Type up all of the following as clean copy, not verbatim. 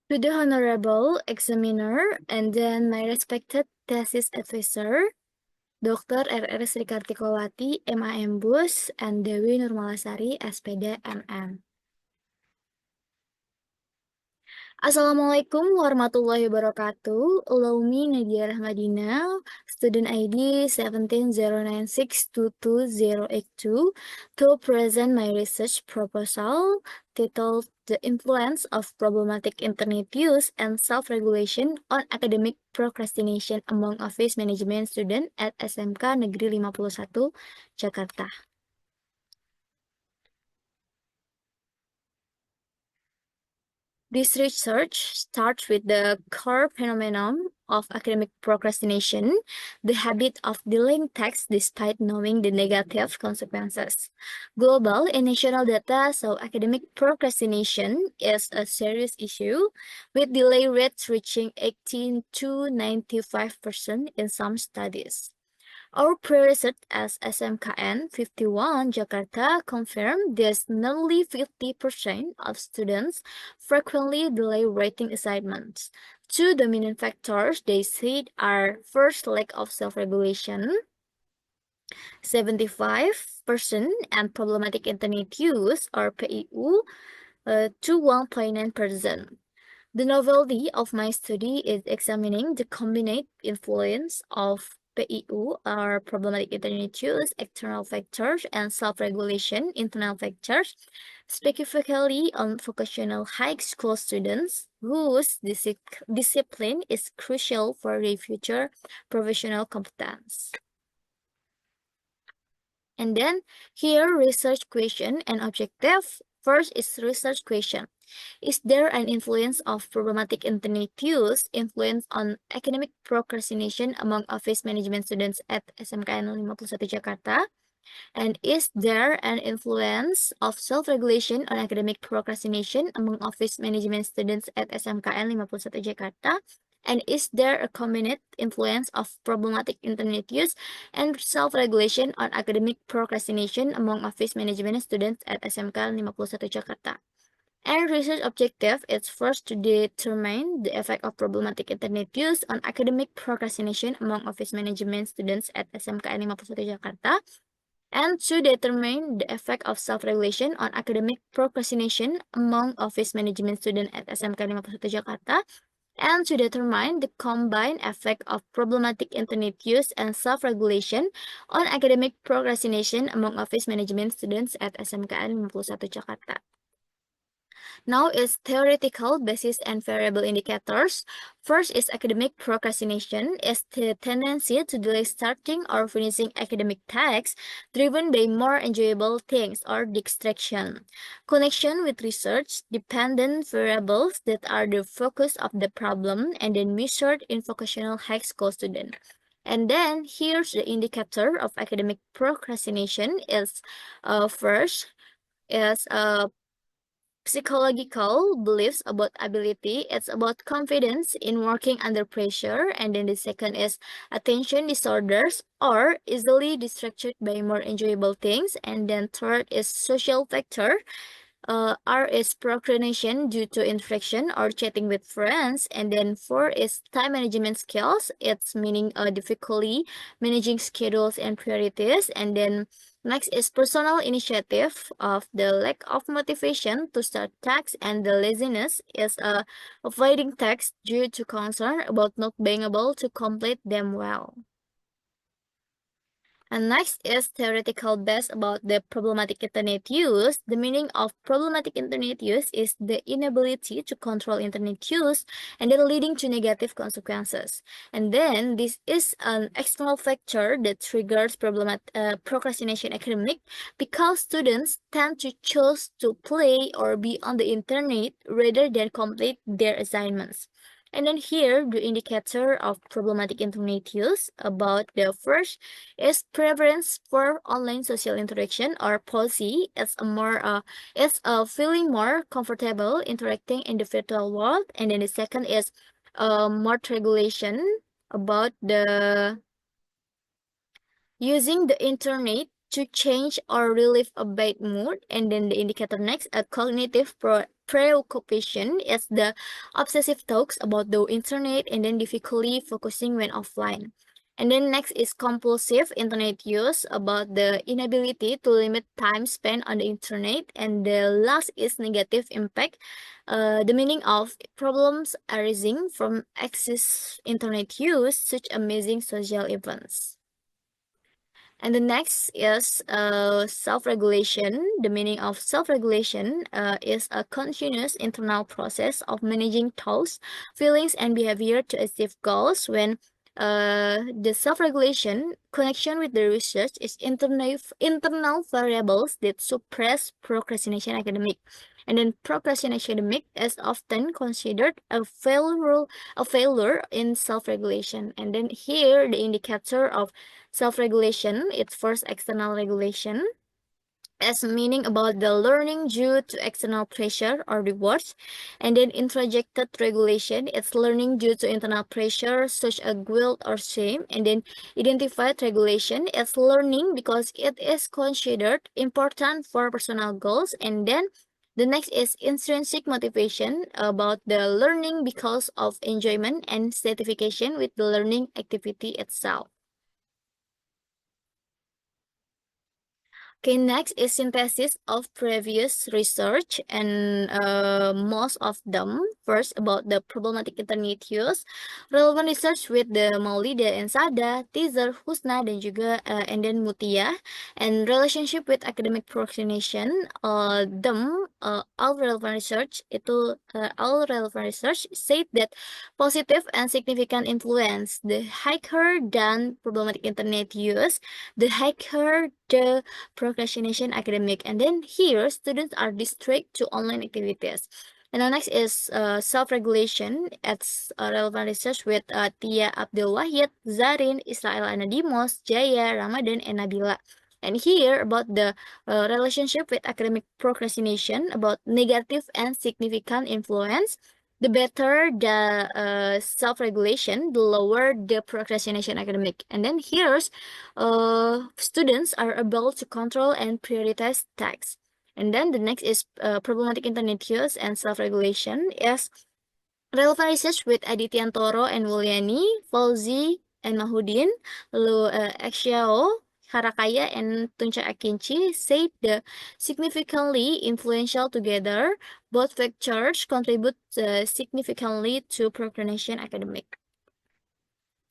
To the Honorable Examiner and then my respected thesis advisor, Dr. R.R. Sri Kartikowati, MAM Bus, and Dewi Nurmalasari, SPD, MM. Assalamualaikum warahmatullahi wabarakatuh. Allow me, Nadiya Rahmadina, student ID 1709622082, to present my research proposal titled The Influence of Problematic Internet Use and Self-Regulation on Academic Procrastination Among Office Management Student at SMK Negeri 51, Jakarta. This research starts with the core phenomenon of academic procrastination, the habit of delaying tasks despite knowing the negative consequences. Global and national data show academic procrastination is a serious issue, with delay rates reaching 18 to 95% in some studies. Our pre-research as SMKN 51 Jakarta confirmed that nearly 50% of students frequently delay writing assignments. Two dominant factors they said are first, lack of self-regulation, 75%, and problematic internet use, or PIU, to 1.9%. The novelty of my study is examining the combined influence of PIU, or problematic internet use, external factors, and self-regulation, internal factors, specifically on vocational high school students whose discipline is crucial for their future professional competence. And then here, research question and objective. First is research question. Is there an influence of problematic internet use influence on academic procrastination among office management students at SMK 51 Jakarta? And is there an influence of self-regulation on academic procrastination among office management students at SMKN 51 Jakarta? And is there a combined influence of problematic internet use and self-regulation on academic procrastination among office management students at SMK 51 Jakarta? And research objective is first to determine the effect of problematic internet use on academic procrastination among office management students at SMK 51 Jakarta, and to determine the effect of self-regulation on academic procrastination among office management students at SMK 51 Jakarta, and to determine the combined effect of problematic internet use and self-regulation on academic procrastination among office management students at SMK 51 Jakarta. Now is theoretical basis and variable indicators. First is academic procrastination, is the tendency to delay starting or finishing academic tasks driven by more enjoyable things or distraction. Connection with research dependent variables that are the focus of the problem and then measured in vocational high school student. And then here's the indicator of academic procrastination is first is psychological beliefs about ability. It's about confidence in working under pressure. And then the second is attention disorders or easily distracted by more enjoyable things. And then third is social factor. R is procrastination due to interaction or chatting with friends. And then four is time management skills. It's meaning difficulty managing schedules and priorities. And then next is personal initiative of the lack of motivation to start tasks, and the laziness is avoiding tasks due to concern about not being able to complete them well. And next is theoretical base about the problematic internet use. The meaning of problematic internet use is the inability to control internet use and then leading to negative consequences. And then this is an external factor that triggers procrastination academic because students tend to choose to play or be on the internet rather than complete their assignments. And then here, the indicator of problematic internet use about the first is preference for online social interaction or policy. It's feeling more comfortable interacting in the virtual world. And then the second is more regulation about the using the internet to change or relieve a bad mood. And then the indicator next, a cognitive preoccupation is the obsessive talks about the internet and then difficulty focusing when offline. And then next is compulsive internet use, about the inability to limit time spent on the internet. And the last is negative impact, the meaning of problems arising from excess internet use, such as missing social events. And the next is self-regulation. The meaning of self-regulation is a continuous internal process of managing thoughts, feelings, and behavior to achieve goals. When the self-regulation connection with the research is internal variables that suppress procrastination academic. And then procrastination academic is often considered a failure in self-regulation. And then here the indicator of self-regulation, it's first external regulation, as meaning about the learning due to external pressure or rewards. And then introjected regulation, it's learning due to internal pressure such as guilt or shame. And then identified regulation, it's learning because it is considered important for personal goals. And then the next is intrinsic motivation, about the learning because of enjoyment and satisfaction with the learning activity itself. Okay, next is synthesis of previous research, and most of them first about the problematic internet use, relevant research with the Maulida and Sada, Teaser, Husna, dan juga and then Mutia, and relationship with academic procrastination. All relevant research said that positive and significant influence, the higher than problematic internet use, the higher the procrastination academic. And then here students are distracted to online activities. And the next is self-regulation. It's relevant research with Tia Abdul Wahid, Zarin, Israel Anadimos, Jaya, Ramadan, and Nabila. And here about the relationship with academic procrastination, about negative and significant influence. The better the self-regulation, the lower the procrastination academic. And then here's students are able to control and prioritize tasks. And then the next is problematic internet use and self-regulation is relevant research with Aditya and Wuliani, Fauzi and Mahudin, lalu Axiao, Harakaya and Tunca Akinci say the significantly influential together. Both factors contribute significantly to procrastination academic.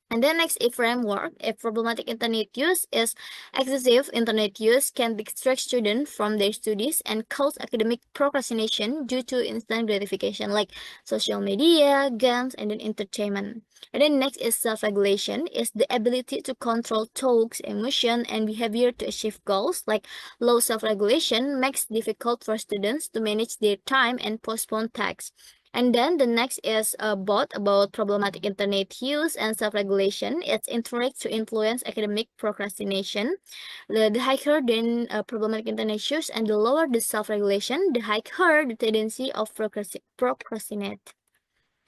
And then next, a framework. A problematic internet use is excessive internet use can distract students from their studies and cause academic procrastination due to instant gratification like social media, games, and then entertainment. And then next is self-regulation, is the ability to control thoughts, emotion, and behavior to achieve goals. Like low self-regulation makes it difficult for students to manage their time and postpone tasks. And then the next is about problematic internet use and self-regulation. It's interact to influence academic procrastination. The higher than problematic internet use and the lower the self-regulation, the higher the tendency of procrastinate.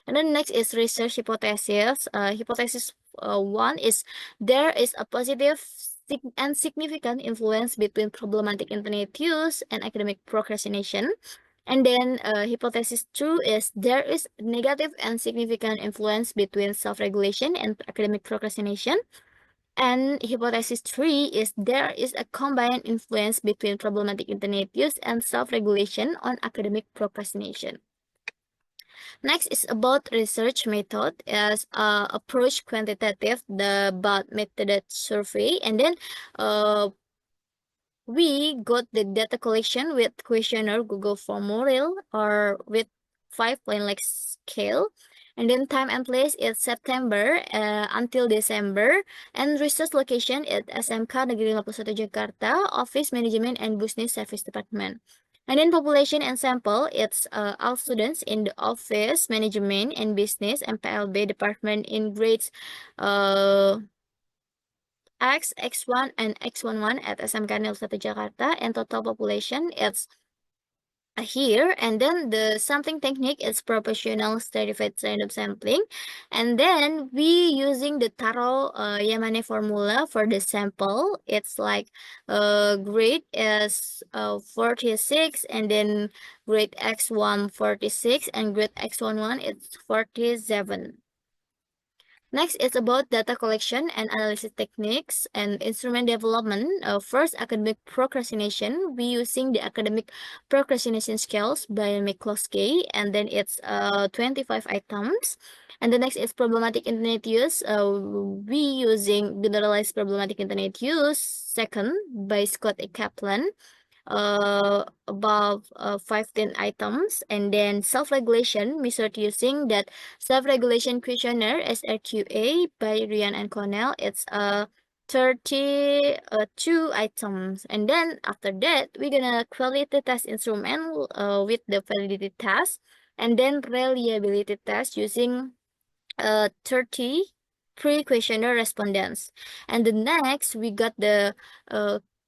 And then next is research hypothesis. Hypothesis one is there is a positive and significant influence between problematic internet use and academic procrastination. And then hypothesis 2 is there is negative and significant influence between self-regulation and academic procrastination. And hypothesis 3 is there is a combined influence between problematic internet use and self-regulation on academic procrastination. Next is about research method as approach quantitative, the about method survey. And then we got the data collection with questionnaire, Google formulaire, or with 5-point like scale. And then time and place is September until December. And research location is SMK Negeri 51 Jakarta, Office Management and Business Service Department. And then population and sample, it's all students in the Office Management and Business and PLB department in grades X, X1, and X11 at SMK Negeri 51 Jakarta, and total population it's here. And then the sampling technique is proportional stratified random sampling, and then we using the Taro Yamane formula for the sample. It's like grade is 46, and then grade X1 46, and grade X11 it's 47. Next, it's about data collection and analysis techniques and instrument development. First, academic procrastination. We using the academic procrastination scales by McCloskey, and then it's 25 items. And the next is problematic internet use. We using generalized problematic internet use. Second, by Scott A. Kaplan, above 15 items. And then self-regulation, we start using that self-regulation questionnaire SRQA by Ryan and Cornell. It's 32 items. And then after that, we're gonna quality test instrument with the validity test, and then reliability test using 30 pre-questionnaire respondents. And the next, we got the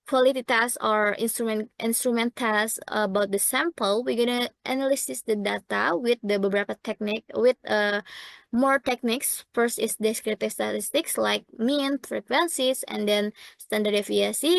quality test or instrument test about the sample. We're gonna analyze the data with the beberapa technique with more techniques. First is descriptive statistics like mean, frequencies, and then standard deviation.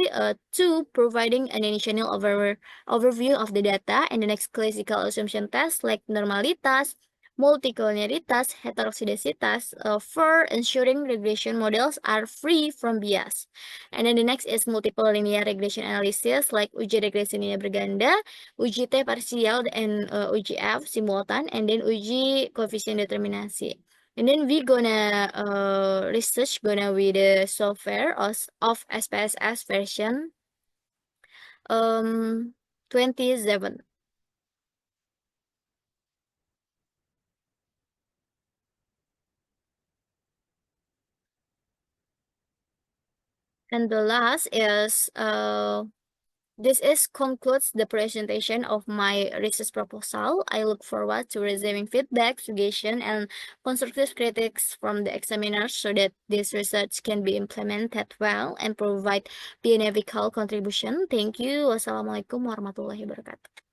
Two, providing an initial overview of the data, and the next classical assumption test like normalitas, multicollinearitas, heterosidicitas, for ensuring regression models are free from bias. And then the next is multiple linear regression analysis like uji regresi linear berganda, uji T parsial, and uji F simultan, and then uji coefficient determinasi. And then we gonna research gonna with the software of SPSS version 27. And the last is this is concludes the presentation of my research proposal. I look forward to receiving feedback, suggestion, and constructive critics from the examiners so that this research can be implemented well and provide beneficial contribution. Thank you. Wassalamualaikum warahmatullahi wabarakatuh.